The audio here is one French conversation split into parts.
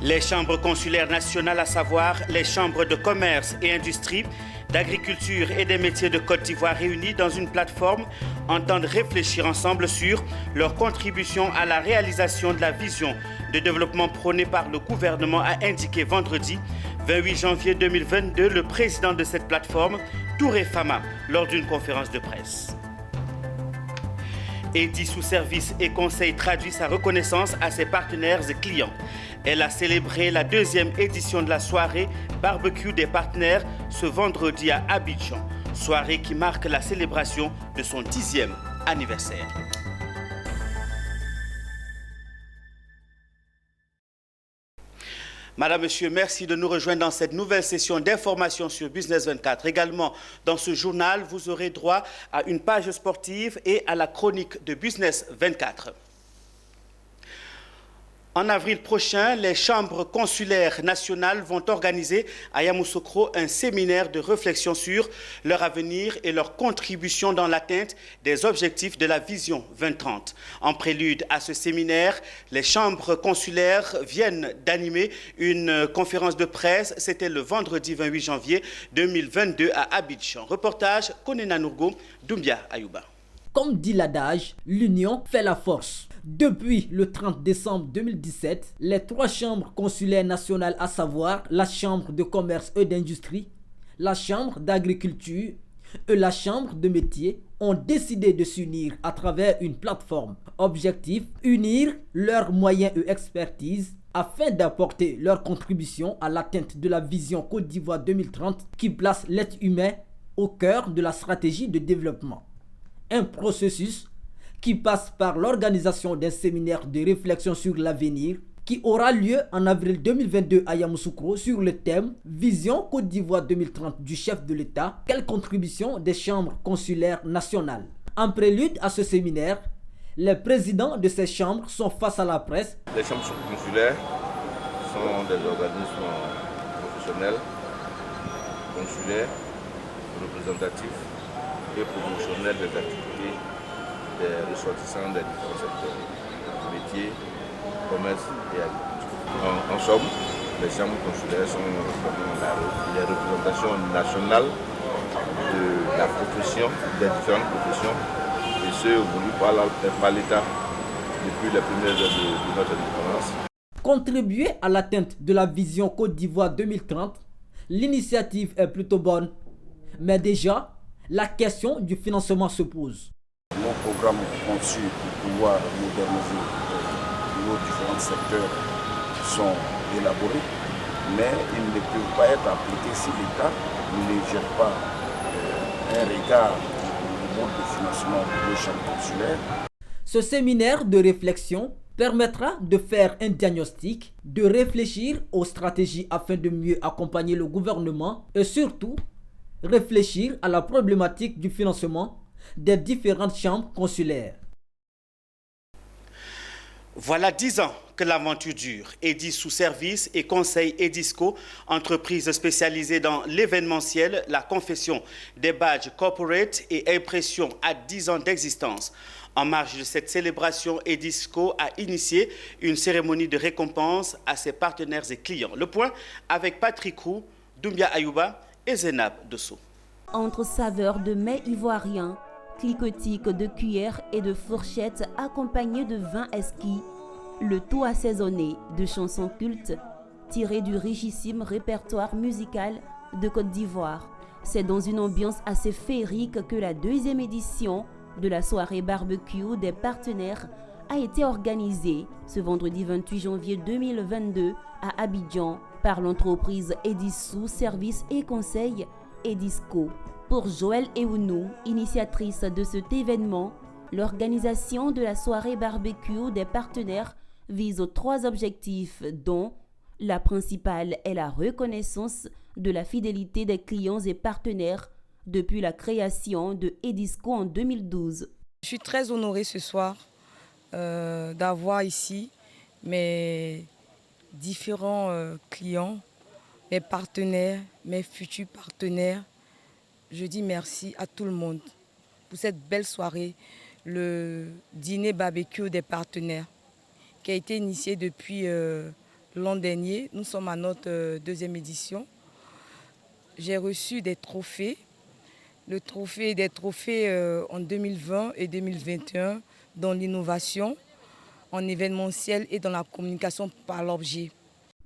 Les chambres consulaires nationales, à savoir les chambres de commerce et industrie, d'agriculture et des métiers de Côte d'Ivoire réunis dans une plateforme, entendent réfléchir ensemble sur leur contribution à la réalisation de la vision de développement prônée par le gouvernement, a indiqué vendredi 28 janvier 2022 le président de cette plateforme, Touré Fama, lors d'une conférence de presse. Edi sous service et conseil traduit sa reconnaissance à ses partenaires et clients. Elle a célébré la deuxième édition de la soirée barbecue des partenaires ce vendredi à Abidjan, soirée qui marque la célébration de son 10e anniversaire. Madame, Monsieur, merci de nous rejoindre dans cette nouvelle session d'information sur Business 24. Également, dans ce journal, vous aurez droit à une page sportive et à la chronique de Business 24. En avril prochain, les chambres consulaires nationales vont organiser à Yamoussoukro un séminaire de réflexion sur leur avenir et leur contribution dans l'atteinte des objectifs de la Vision 2030. En prélude à ce séminaire, les chambres consulaires viennent d'animer une conférence de presse. C'était le vendredi 28 janvier 2022 à Abidjan. Reportage Konena Nourgo, Doumbia Ayouba. Comme dit l'adage, l'union fait la force. Depuis le 30 décembre 2017, les trois chambres consulaires nationales, à savoir la Chambre de commerce et d'industrie, la Chambre d'agriculture et la Chambre de métiers, ont décidé de s'unir à travers une plateforme. Objectif, unir leurs moyens et expertise afin d'apporter leur contribution à l'atteinte de la vision Côte d'Ivoire 2030 qui place l'être humain au cœur de la stratégie de développement. Un processus qui passe par l'organisation d'un séminaire de réflexion sur l'avenir qui aura lieu en avril 2022 à Yamoussoukro sur le thème « Vision Côte d'Ivoire 2030 du chef de l'État, quelle contribution des chambres consulaires nationales ?» En prélude à ce séminaire, les présidents de ces chambres sont face à la presse. Les chambres consulaires sont des organismes professionnels, consulaires, représentatifs et promotionnels des activités des ressortissants des différents secteurs, métiers, commerce et agriculture. En somme, les chambres consulaires sont les représentations nationales de la profession, des différentes professions, et ce, voulu par l'État depuis les premières heures de notre indépendance. Contribuer à l'atteinte de la vision Côte d'Ivoire 2030, l'initiative est plutôt bonne, mais déjà, la question du financement se pose. Nos programmes conçus pour pouvoir moderniser nos différents secteurs sont élaborés, mais ils ne peuvent pas être appliqués si l'État ne jette pas un regard au mode de financement de nos chambres consulaires. Ce séminaire de réflexion permettra de faire un diagnostic, de réfléchir aux stratégies afin de mieux accompagner le gouvernement et surtout réfléchir à la problématique du financement des différentes chambres consulaires. Voilà 10 ans que l'aventure dure. Edi sous service et conseil Edisco, entreprise spécialisée dans l'événementiel, la confection des badges corporate et impression à 10 ans d'existence. En marge de cette célébration, Edisco a initié une cérémonie de récompense à ses partenaires et clients. Le point avec Patrick Roux, Doumbia Ayouba et Zenab Dosso. Entre saveurs de mets ivoiriens, cliquetis de cuillères et de fourchettes accompagnés de vin esquis, le tout assaisonné de chansons cultes tirées du richissime répertoire musical de Côte d'Ivoire. C'est dans une ambiance assez féerique que la deuxième édition de la soirée barbecue des partenaires a été organisée ce vendredi 28 janvier 2022 à Abidjan par l'entreprise Edisou Services et Conseil Edisco. Pour Joël Eounou, initiatrice de cet événement, l'organisation de la soirée barbecue des partenaires vise 3 objectifs, dont la principale est la reconnaissance de la fidélité des clients et partenaires depuis la création de Edisco en 2012. Je suis très honorée ce soir d'avoir ici mes différents clients, mes partenaires, mes futurs partenaires. Je dis merci à tout le monde pour cette belle soirée, le dîner barbecue des partenaires qui a été initié depuis l'an dernier. Nous sommes à notre deuxième édition. J'ai reçu des trophées. Des trophées en 2020 et 2021 dans l'innovation, en événementiel et dans la communication par l'objet.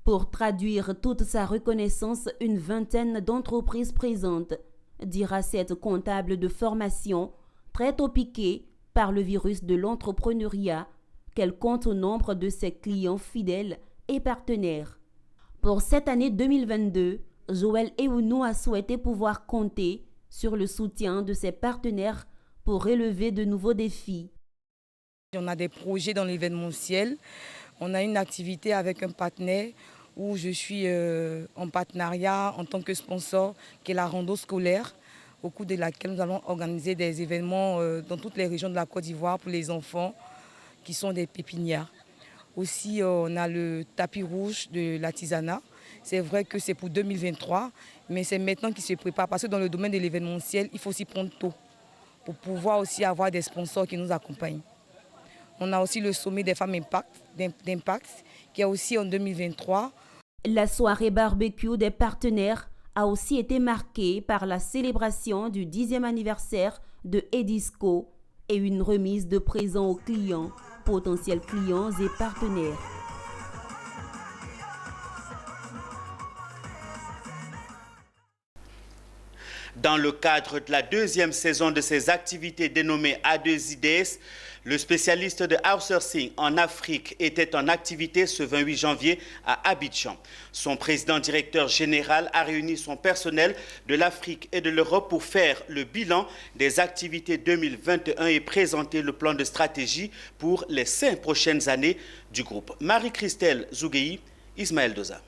Pour traduire toute sa reconnaissance, une vingtaine d'entreprises présentes, dira cette comptable de formation, très tôt piquée par le virus de l'entrepreneuriat, qu'elle compte au nombre de ses clients fidèles et partenaires. Pour cette année 2022, Joël Ewunou a souhaité pouvoir compter sur le soutien de ses partenaires pour relever de nouveaux défis. On a des projets dans l'événementiel. On a une activité avec un partenaire où je suis en partenariat en tant que sponsor, qui est la rando scolaire, au cours de laquelle nous allons organiser des événements dans toutes les régions de la Côte d'Ivoire pour les enfants qui sont des pépinières. Aussi, on a le tapis rouge de l'artisanat. C'est vrai que c'est pour 2023, mais c'est maintenant qu'il se prépare parce que dans le domaine de l'événementiel, il faut s'y prendre tôt pour pouvoir aussi avoir des sponsors qui nous accompagnent. On a aussi le sommet des femmes d'impact qui est aussi en 2023. La soirée barbecue des partenaires a aussi été marquée par la célébration du 10e anniversaire de Edisco et une remise de présents aux clients, potentiels clients et partenaires. Dans le cadre de la deuxième saison de ses activités dénommées A2IDS, le spécialiste de outsourcing en Afrique était en activité ce 28 janvier à Abidjan. Son président-directeur général a réuni son personnel de l'Afrique et de l'Europe pour faire le bilan des activités 2021 et présenter le plan de stratégie pour les 5 prochaines années du groupe. Marie-Christelle Zougueyi, Ismaël Doza.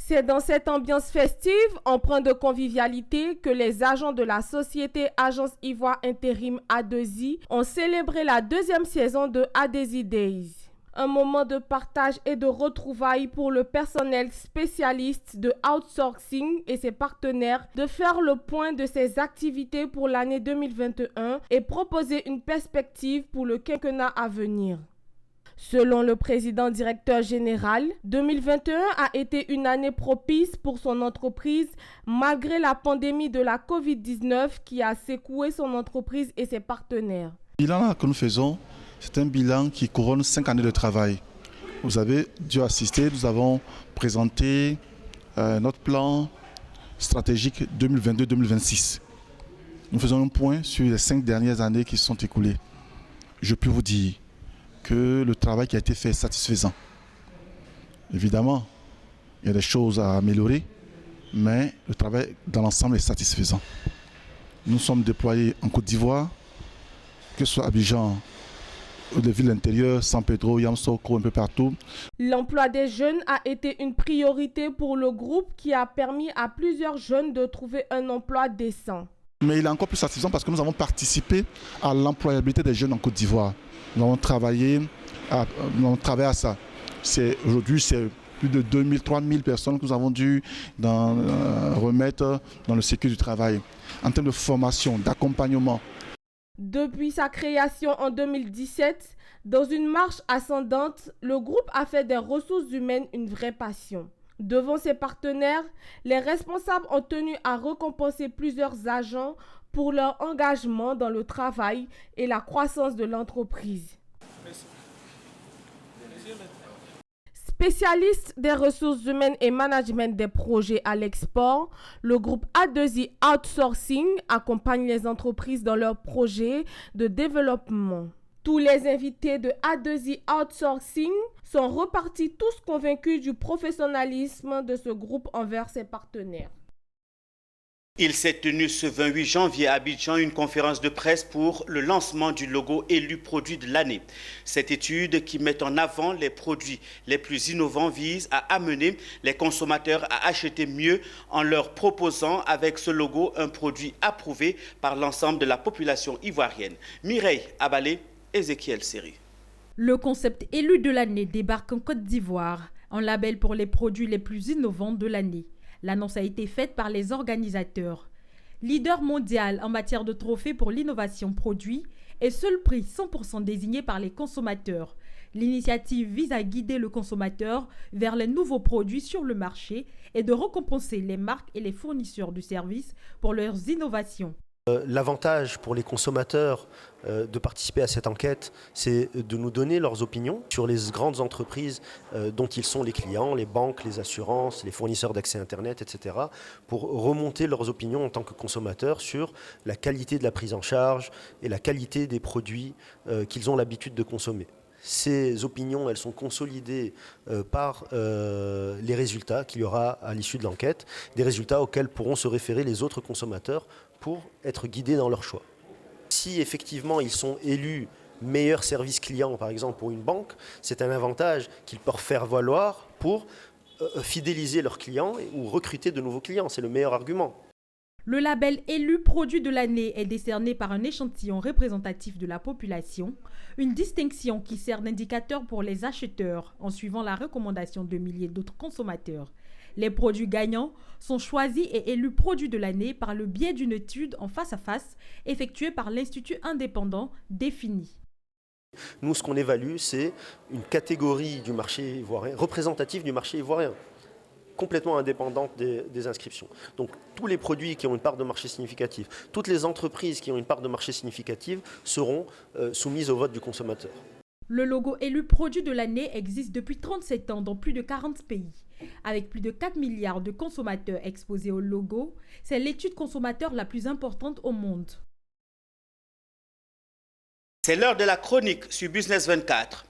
C'est dans cette ambiance festive, empreinte de convivialité, que les agents de la société Agence Ivoire Intérim A2I ont célébré la deuxième saison de A2I Days. Un moment de partage et de retrouvailles pour le personnel spécialiste de outsourcing et ses partenaires de faire le point de ses activités pour l'année 2021 et proposer une perspective pour le quinquennat à venir. Selon le président-directeur général, 2021 a été une année propice pour son entreprise malgré la pandémie de la Covid-19 qui a secoué son entreprise et ses partenaires. Le bilan que nous faisons, c'est un bilan qui couronne 5 années de travail. Vous avez dû assister, nous avons présenté notre plan stratégique 2022-2026. Nous faisons un point sur les 5 dernières années qui se sont écoulées. Je peux vous dire que le travail qui a été fait est satisfaisant. Évidemment, il y a des choses à améliorer, mais le travail dans l'ensemble est satisfaisant. Nous sommes déployés en Côte d'Ivoire, que ce soit Abidjan, les villes intérieures, San Pedro, Yamoussoukro, un peu partout. L'emploi des jeunes a été une priorité pour le groupe qui a permis à plusieurs jeunes de trouver un emploi décent. Mais il est encore plus satisfaisant parce que nous avons participé à l'employabilité des jeunes en Côte d'Ivoire. Nous avons travaillé à ça. Aujourd'hui, c'est plus de 2000, 3000 personnes que nous avons dû remettre dans le circuit du travail. En termes de formation, d'accompagnement. Depuis sa création en 2017, dans une marche ascendante, le groupe a fait des ressources humaines une vraie passion. Devant ses partenaires, les responsables ont tenu à récompenser plusieurs agents pour leur engagement dans le travail et la croissance de l'entreprise. Spécialiste des ressources humaines et management des projets à l'export, le groupe A2I Outsourcing accompagne les entreprises dans leurs projets de développement. Tous les invités de A2I Outsourcing sont repartis tous convaincus du professionnalisme de ce groupe envers ses partenaires. Il s'est tenu ce 28 janvier à Abidjan une conférence de presse pour le lancement du logo élu produit de l'année. Cette étude qui met en avant les produits les plus innovants vise à amener les consommateurs à acheter mieux en leur proposant avec ce logo un produit approuvé par l'ensemble de la population ivoirienne. Mireille Abalé, Ézéchiel Seri. Le concept élu de l'année débarque en Côte d'Ivoire, un label pour les produits les plus innovants de l'année. L'annonce a été faite par les organisateurs. Leader mondial en matière de trophées pour l'innovation produit et seul prix 100% désigné par les consommateurs. L'initiative vise à guider le consommateur vers les nouveaux produits sur le marché et de récompenser les marques et les fournisseurs de services pour leurs innovations. L'avantage pour les consommateurs de participer à cette enquête, c'est de nous donner leurs opinions sur les grandes entreprises dont ils sont les clients, les banques, les assurances, les fournisseurs d'accès Internet, etc., pour remonter leurs opinions en tant que consommateurs sur la qualité de la prise en charge et la qualité des produits qu'ils ont l'habitude de consommer. Ces opinions, elles sont consolidées par les résultats qu'il y aura à l'issue de l'enquête, des résultats auxquels pourront se référer les autres consommateurs pour être guidés dans leur choix. Si effectivement ils sont élus meilleur service client, par exemple pour une banque, c'est un avantage qu'ils peuvent faire valoir pour fidéliser leurs clients ou recruter de nouveaux clients. C'est le meilleur argument. Le label élu produit de l'année est décerné par un échantillon représentatif de la population, une distinction qui sert d'indicateur pour les acheteurs en suivant la recommandation de milliers d'autres consommateurs. Les produits gagnants sont choisis et élus produits de l'année par le biais d'une étude en face à face effectuée par l'Institut indépendant défini. Nous, ce qu'on évalue, c'est une catégorie du marché ivoirien, représentative du marché ivoirien, complètement indépendante des inscriptions. Donc tous les produits qui ont une part de marché significative, toutes les entreprises qui ont une part de marché significative seront soumises au vote du consommateur. Le logo élu produit de l'année existe depuis 37 ans dans plus de 40 pays. Avec plus de 4 milliards de consommateurs exposés au logo, c'est l'étude consommateur la plus importante au monde. C'est l'heure de la chronique sur Business 24.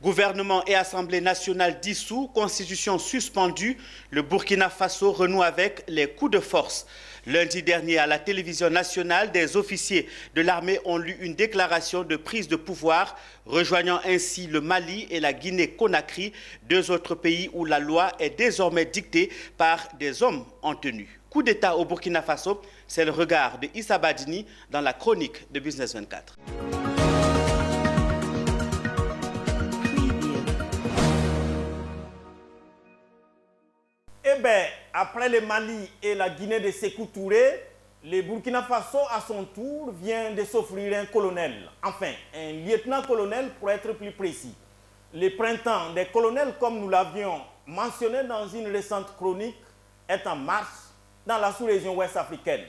Gouvernement et Assemblée nationale dissous, constitution suspendue, le Burkina Faso renoue avec les coups de force. Lundi dernier, à la télévision nationale, des officiers de l'armée ont lu une déclaration de prise de pouvoir, rejoignant ainsi le Mali et la Guinée-Conakry, deux autres pays où la loi est désormais dictée par des hommes en tenue. Coup d'État au Burkina Faso, c'est le regard de Issa Badini dans la chronique de Business 24. Eh bien, après le Mali et la Guinée de Sékou Touré, le Burkina Faso, à son tour, vient de s'offrir un colonel. Enfin, un lieutenant-colonel pour être plus précis. Le printemps des colonels, comme nous l'avions mentionné dans une récente chronique, est en marche dans la sous-région ouest africaine.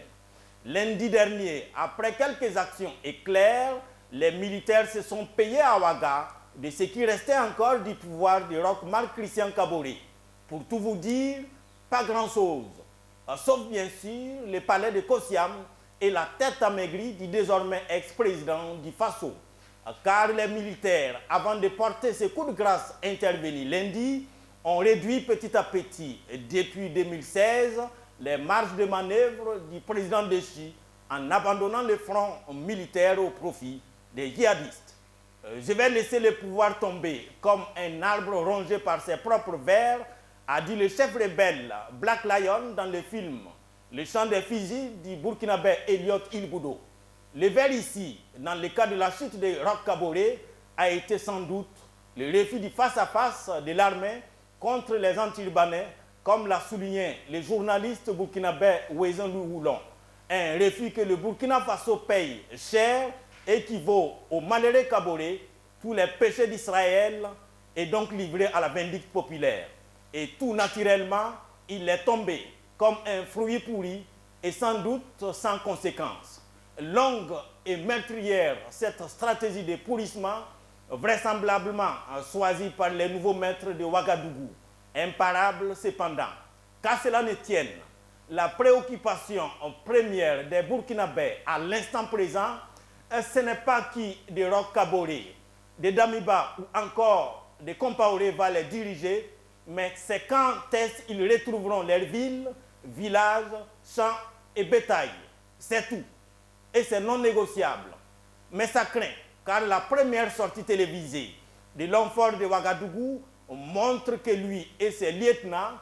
Lundi dernier, après quelques actions éclairs, les militaires se sont payés à Ouaga de ce qui restait encore du pouvoir du roc Marc Christian Kaboré. Pour tout vous dire, pas grand-chose, sauf bien sûr le palais de Kosiam et la tête amaigrie du désormais ex-président du Faso. Car les militaires, avant de porter ce coup de grâce intervenu lundi, ont réduit petit à petit, depuis 2016, les marges de manœuvre du président déchu en abandonnant le front militaire au profit des djihadistes. Je vais laisser le pouvoir tomber comme un arbre rongé par ses propres vers, a dit le chef rebelle Black Lion dans le film Le chant des fusils du Burkinabé Elliot Ilboudo. Le vers ici, dans le cas de la chute de Roch Kaboré, a été sans doute le refus du face-à-face de l'armée contre les anti-urbanais, comme l'a souligné le journaliste burkinabé Ouezan Louhoulon. Un refus que le Burkina Faso paye cher équivaut au malheureux Kaboré, tous les péchés d'Israël et donc livré à la vindicte populaire. Et tout naturellement, il est tombé comme un fruit pourri et sans doute sans conséquence. Longue et meurtrière, cette stratégie de pourrissement, vraisemblablement choisie par les nouveaux maîtres de Ouagadougou. Imparable cependant. Qu'à cela ne tienne, la préoccupation première des Burkinabés à l'instant présent, ce n'est pas qui de Roch Kaboré, de Damiba ou encore de Compaoré va les diriger, mais c'est quand est-ce qu'ils retrouveront leurs villes, villages, champs et bétail. C'est tout. Et c'est non négociable. Mais ça craint, car la première sortie télévisée de l'homme fort de Ouagadougou montre que lui et ses lieutenants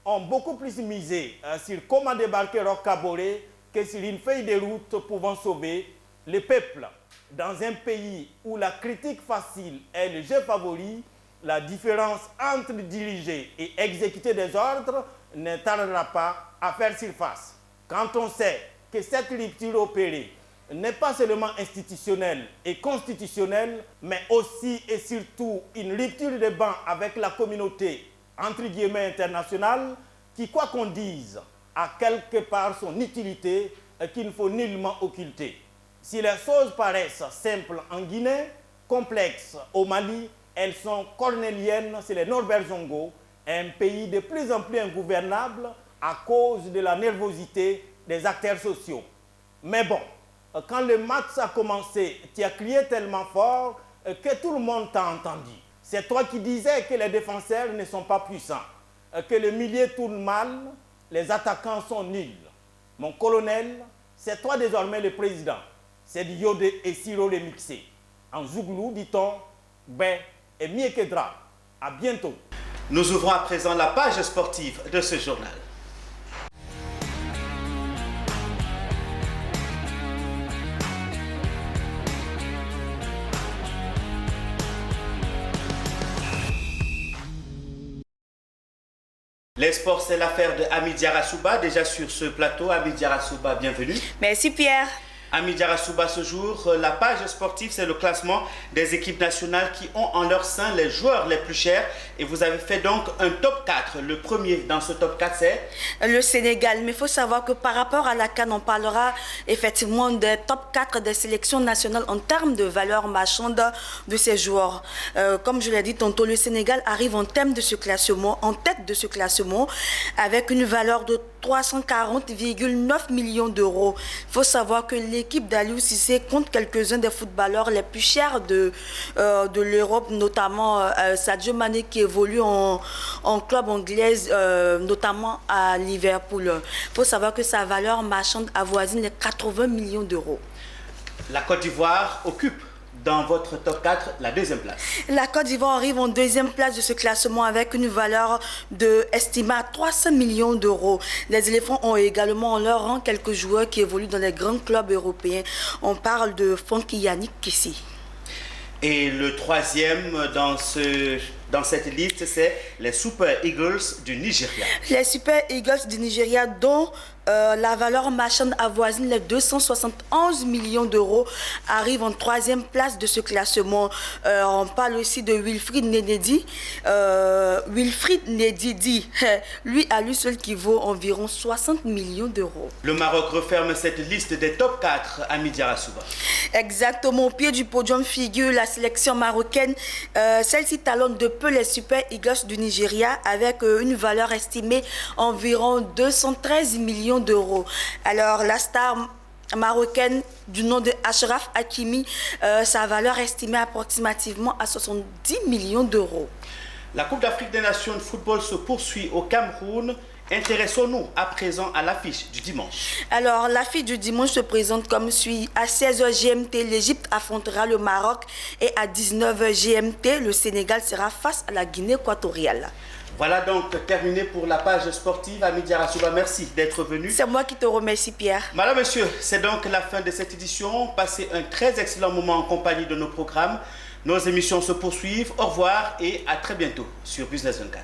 ont beaucoup plus misé sur comment débarquer Roch Kaboré que sur une feuille de route pouvant sauver le peuple. Dans un pays où la critique facile est le jeu favori, la différence entre diriger et exécuter des ordres ne tardera pas à faire surface. Quand on sait que cette rupture opérée n'est pas seulement institutionnelle et constitutionnelle, mais aussi et surtout une rupture de banc avec la communauté, entre guillemets, internationale, qui, quoi qu'on dise, a quelque part son utilité qu'il ne faut nullement occulter. Si les choses paraissent simples en Guinée, complexes au Mali, elles sont cornéliennes chez les Norbert-Zongo, un pays de plus en plus ingouvernable à cause de la nervosité des acteurs sociaux. Mais bon, quand le match a commencé, tu as crié tellement fort que tout le monde t'a entendu. C'est toi qui disais que les défenseurs ne sont pas puissants, que le milieu tourne mal, les attaquants sont nuls. Mon colonel, c'est toi désormais le président. C'est du Yodé et Siro remixé. En Zouglou, dit-on, ben et mieux que drap. À bientôt. Nous ouvrons à présent la page sportive de ce journal. Les sports, c'est l'affaire de Hamid Yarasouba, déjà sur ce plateau. Hamid Yarasouba, bienvenue. Merci Pierre. Hamid Yarasouba, ce jour, la page sportive, c'est le classement des équipes nationales qui ont en leur sein les joueurs les plus chers. Et vous avez fait donc un top 4. Le premier dans ce top 4, c'est le Sénégal. Mais il faut savoir que par rapport à la CAN, on parlera effectivement des top 4 des sélections nationales en termes de valeur marchande de ces joueurs. Comme je l'ai dit tantôt, le Sénégal arrive en tête de ce classement, avec une valeur de 340,9 millions d'euros. Il faut savoir que l'équipe d'Aliou Cissé compte quelques-uns des footballeurs les plus chers de l'Europe, notamment Sadio Mané qui évolue en club anglaise, notamment à Liverpool. Il faut savoir que sa valeur marchande avoisine les 80 millions d'euros. La Côte d'Ivoire occupe dans votre top 4 la deuxième place. La Côte d'Ivoire arrive en deuxième place de ce classement avec une valeur estimée à 300 millions d'euros. Les éléphants ont également en leur rang quelques joueurs qui évoluent dans les grands clubs européens. On parle de Franck Yannick Kessie. Et le troisième dans cette liste, c'est les Super Eagles du Nigeria. Les Super Eagles du Nigeria dont la valeur marchande avoisine les 271 millions d'euros arrive en troisième place de ce classement. On parle aussi de Wilfried Ndidi. Lui, à lui seul, qui vaut environ 60 millions d'euros. Le Maroc referme cette liste des top 4 à Hamid Yarasouba. Exactement. Au pied du podium figure la sélection marocaine. Celle-ci talonne de peu les Super Eagles du Nigeria avec une valeur estimée environ 213 millions d'euros. Alors, la star marocaine du nom de Achraf Hakimi, sa valeur estimée approximativement à 70 millions d'euros. La Coupe d'Afrique des Nations de football se poursuit au Cameroun. Intéressons-nous à présent à l'affiche du dimanche. Alors, l'affiche du dimanche se présente comme suit. À 16h GMT, l'Égypte affrontera le Maroc et à 19h GMT, le Sénégal sera face à la Guinée équatoriale. Voilà donc terminé pour la page sportive. Hamid Yarasouba, merci d'être venu. C'est moi qui te remercie, Pierre. Madame, monsieur, c'est donc la fin de cette édition. Passez un très excellent moment en compagnie de nos programmes. Nos émissions se poursuivent. Au revoir et à très bientôt sur Business 24.